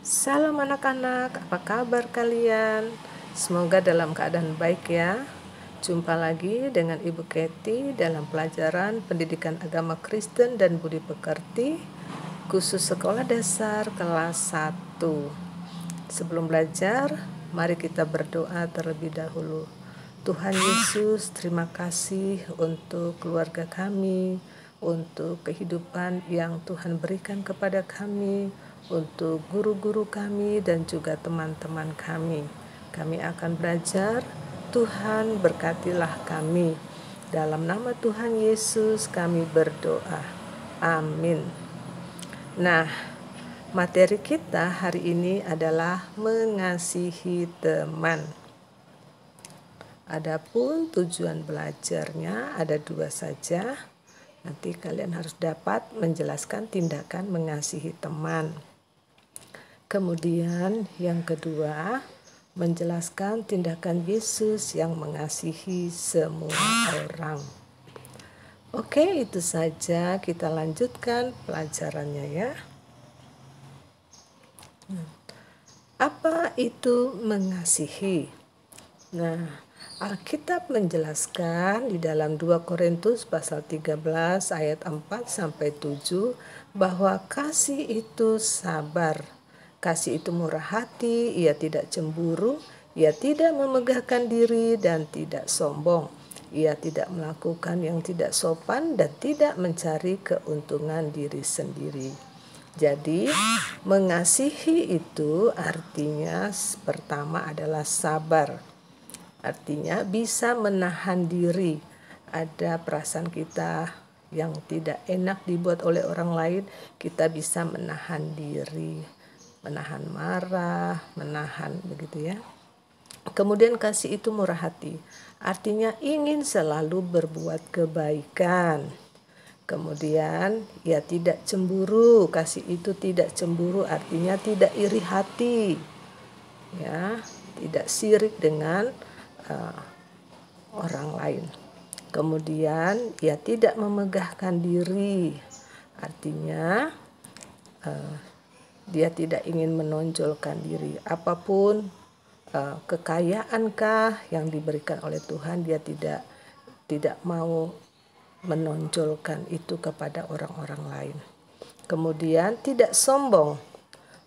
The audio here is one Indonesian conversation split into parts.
Salam anak-anak, apa kabar kalian? Semoga dalam keadaan baik ya. Jumpa lagi dengan Ibu Kety dalam pelajaran Pendidikan Agama Kristen dan Budi Pekerti, khusus Sekolah Dasar kelas 1. Sebelum belajar, mari kita berdoa terlebih dahulu. Tuhan Yesus, terima kasih untuk keluarga kami, untuk kehidupan yang Tuhan berikan kepada kami, untuk guru-guru kami dan juga teman-teman kami. Kami akan belajar, Tuhan berkatilah kami. Dalam nama Tuhan Yesus kami berdoa. Amin. Nah, materi kita hari ini adalah mengasihi teman. Adapun tujuan belajarnya ada 2 saja. Nanti kalian harus dapat menjelaskan tindakan mengasihi teman. Kemudian yang kedua, menjelaskan tindakan Yesus yang mengasihi semua orang. Oke, itu saja, kita lanjutkan pelajarannya ya. Apa itu mengasihi? Nah, Alkitab menjelaskan di dalam 2 Korintus pasal 13 ayat 4 sampai 7 bahwa kasih itu sabar. Kasih itu murah hati, ia tidak cemburu, ia tidak memegahkan diri dan tidak sombong. Ia tidak melakukan yang tidak sopan dan tidak mencari keuntungan diri sendiri. Jadi, mengasihi itu artinya pertama adalah sabar. Artinya bisa menahan diri. Ada perasaan kita yang tidak enak dibuat oleh orang lain, kita bisa menahan diri. Menahan marah, menahan begitu ya. Kemudian kasih itu murah hati. Artinya ingin selalu berbuat kebaikan. Kemudian ia tidak cemburu. Kasih itu tidak cemburu artinya tidak iri hati. Ya, tidak sirik dengan orang lain. Kemudian ia tidak memegahkan diri. Artinya dia tidak ingin menonjolkan diri. Apapun kekayaankah yang diberikan oleh Tuhan, dia tidak mau menonjolkan itu kepada orang-orang lain. Kemudian tidak sombong.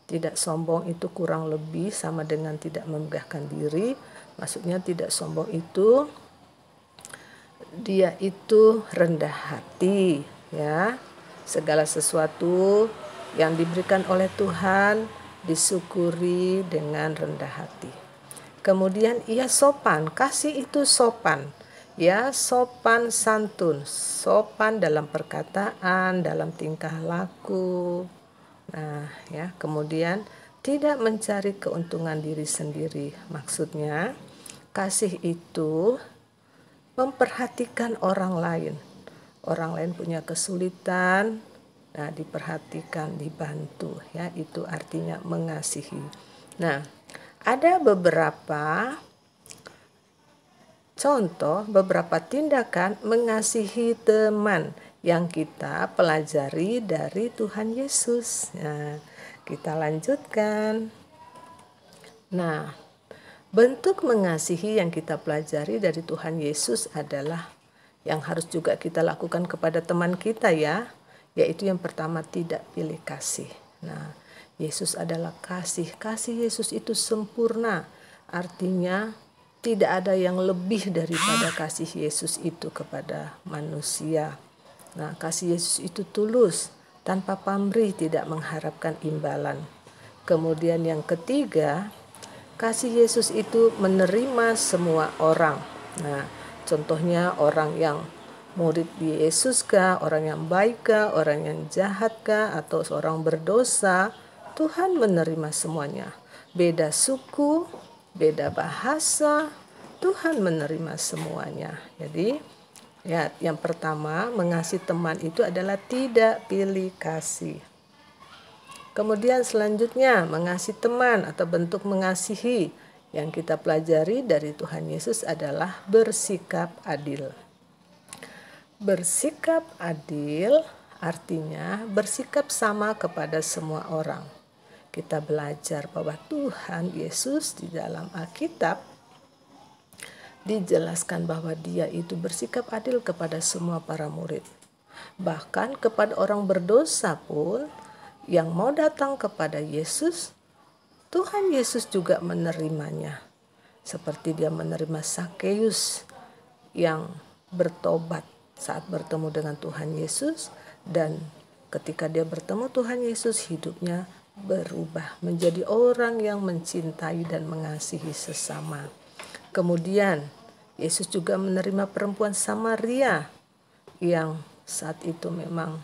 Tidak sombong itu kurang lebih sama dengan tidak memegahkan diri. Maksudnya tidak sombong itu dia itu rendah hati ya. Segala sesuatu yang diberikan oleh Tuhan disyukuri dengan rendah hati. Kemudian ia sopan, kasih itu sopan. Ya, sopan santun, sopan dalam perkataan, dalam tingkah laku. Nah, ya, kemudian tidak mencari keuntungan diri sendiri. Maksudnya, kasih itu memperhatikan orang lain. Orang lain punya kesulitan, nah diperhatikan, dibantu, ya, itu artinya mengasihi. Nah, ada beberapa contoh, beberapa tindakan mengasihi teman yang kita pelajari dari Tuhan Yesus. Nah, kita lanjutkan. Nah, bentuk mengasihi yang kita pelajari dari Tuhan Yesus adalah yang harus juga kita lakukan kepada teman kita ya, yaitu yang pertama tidak pilih kasih. Nah, Yesus adalah kasih. Kasih Yesus itu sempurna. Artinya tidak ada yang lebih daripada kasih Yesus itu kepada manusia. Nah, kasih Yesus itu tulus, tanpa pamrih, tidak mengharapkan imbalan. Kemudian yang ketiga, kasih Yesus itu menerima semua orang. Nah, contohnya orang yang murid Yesus kah, orang yang baik kah, orang yang jahat kah, atau seorang berdosa, Tuhan menerima semuanya. Beda suku, beda bahasa, Tuhan menerima semuanya. Jadi, ya, yang pertama, mengasihi teman itu adalah tidak pilih kasih. Kemudian selanjutnya, mengasihi teman atau bentuk mengasihi yang kita pelajari dari Tuhan Yesus adalah bersikap adil. Bersikap adil artinya bersikap sama kepada semua orang. kita belajar bahwa Tuhan Yesus di dalam Alkitab dijelaskan bahwa Dia itu bersikap adil kepada semua para murid. Bahkan kepada orang berdosa pun yang mau datang kepada Yesus, Tuhan Yesus juga menerimanya. Seperti Dia menerima Sakeus yang bertobat saat bertemu dengan Tuhan Yesus, dan ketika dia bertemu Tuhan Yesus, hidupnya berubah menjadi orang yang mencintai dan mengasihi sesama. Kemudian Yesus juga menerima perempuan Samaria yang saat itu memang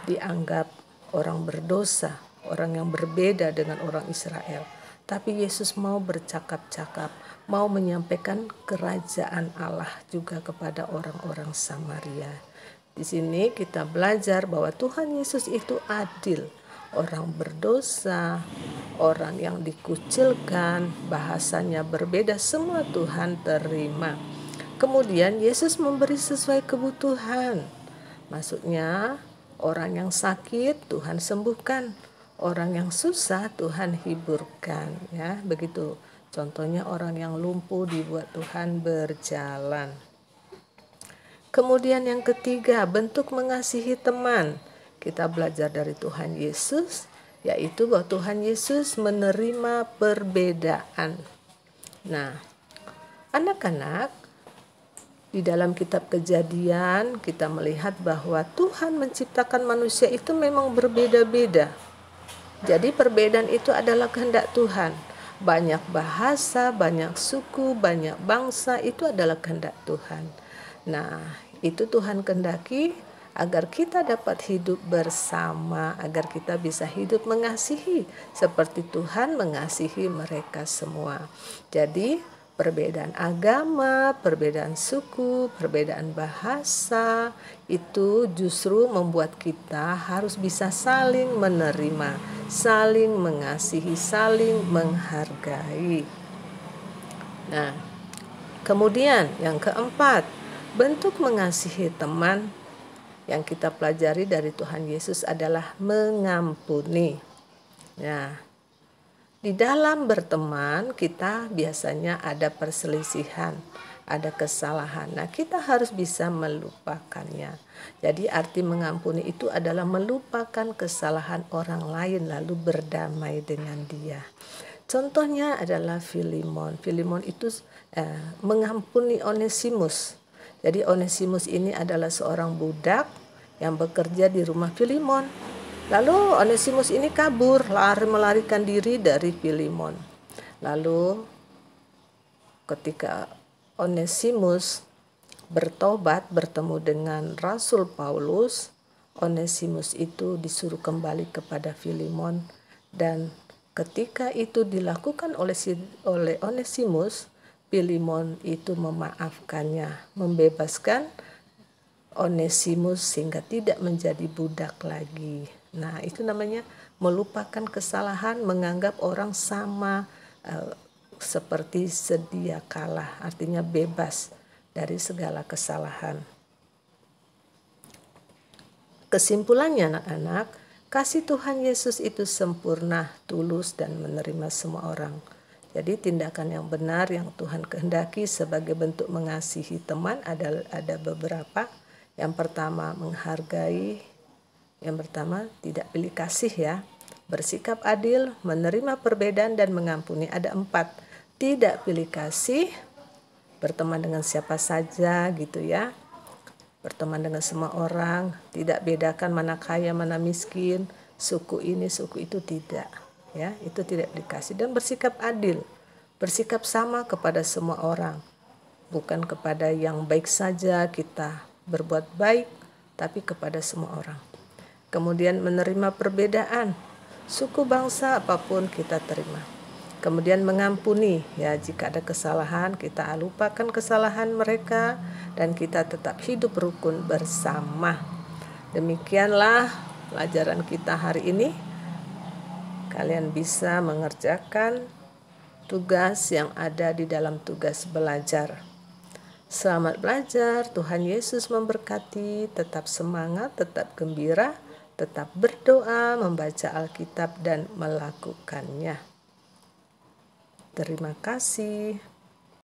dianggap orang berdosa, orang yang berbeda dengan orang Israel. Tapi Yesus mau bercakap-cakap, mau menyampaikan kerajaan Allah juga kepada orang-orang Samaria. Di sini kita belajar bahwa Tuhan Yesus itu adil. Orang berdosa, orang yang dikucilkan, bahasanya berbeda, semua Tuhan terima. Kemudian Yesus memberi sesuai kebutuhan. Maksudnya orang yang sakit Tuhan sembuhkan, orang yang susah Tuhan hiburkan, ya, begitu. Contohnya orang yang lumpuh dibuat Tuhan berjalan. Kemudian yang ketiga, bentuk mengasihi teman. Kita belajar dari Tuhan Yesus, yaitu bahwa Tuhan Yesus menerima perbedaan. Nah, anak-anak, di dalam kitab Kejadian kita melihat bahwa Tuhan menciptakan manusia itu memang berbeda-beda. Jadi perbedaan itu adalah kehendak Tuhan. Banyak bahasa, banyak suku, banyak bangsa, itu adalah kehendak Tuhan. Nah, itu Tuhan kehendaki agar kita dapat hidup bersama, agar kita bisa hidup mengasihi seperti Tuhan mengasihi mereka semua. Jadi perbedaan agama, perbedaan suku, perbedaan bahasa itu justru membuat kita harus bisa saling menerima, saling mengasihi, saling menghargai. Nah, kemudian yang keempat, bentuk mengasihi teman yang kita pelajari dari Tuhan Yesus adalah mengampuni. Nah, di dalam berteman kita biasanya ada perselisihan, ada kesalahan. Nah, kita harus bisa melupakannya. Jadi arti mengampuni itu adalah melupakan kesalahan orang lain lalu berdamai dengan dia. Contohnya adalah Filemon. Filemon itu mengampuni Onesimus. Jadi Onesimus ini adalah seorang budak yang bekerja di rumah Filemon. Lalu Onesimus ini kabur, melarikan diri dari Filemon. Lalu ketika Onesimus bertobat bertemu dengan Rasul Paulus, Onesimus itu disuruh kembali kepada Filemon, dan ketika itu dilakukan oleh Onesimus, Filemon itu memaafkannya, membebaskan Onesimus sehingga tidak menjadi budak lagi. Nah, itu namanya melupakan kesalahan, menganggap orang sama seperti sedia kala, artinya bebas dari segala kesalahan. Kesimpulannya anak-anak, kasih Tuhan Yesus itu sempurna, tulus, dan menerima semua orang. Jadi tindakan yang benar yang Tuhan kehendaki sebagai bentuk mengasihi teman ada beberapa. Yang pertama menghargai, yang pertama tidak pilih kasih ya, bersikap adil, menerima perbedaan dan mengampuni. Ada 4, tidak pilih kasih, berteman dengan siapa saja gitu ya, berteman dengan semua orang, tidak bedakan mana kaya mana miskin, suku ini suku itu, tidak ya, itu tidak pilih kasih. Dan bersikap adil, bersikap sama kepada semua orang, bukan kepada yang baik saja kita berbuat baik, tapi kepada semua orang. Kemudian menerima perbedaan, suku bangsa apapun kita terima. Kemudian mengampuni, ya jika ada kesalahan kita lupakan kesalahan mereka dan kita tetap hidup rukun bersama. Demikianlah pelajaran kita hari ini. Kalian bisa mengerjakan tugas yang ada di dalam tugas belajar. Selamat belajar, Tuhan Yesus memberkati, tetap semangat, tetap gembira, tetap berdoa, membaca Alkitab, dan melakukannya. Terima kasih.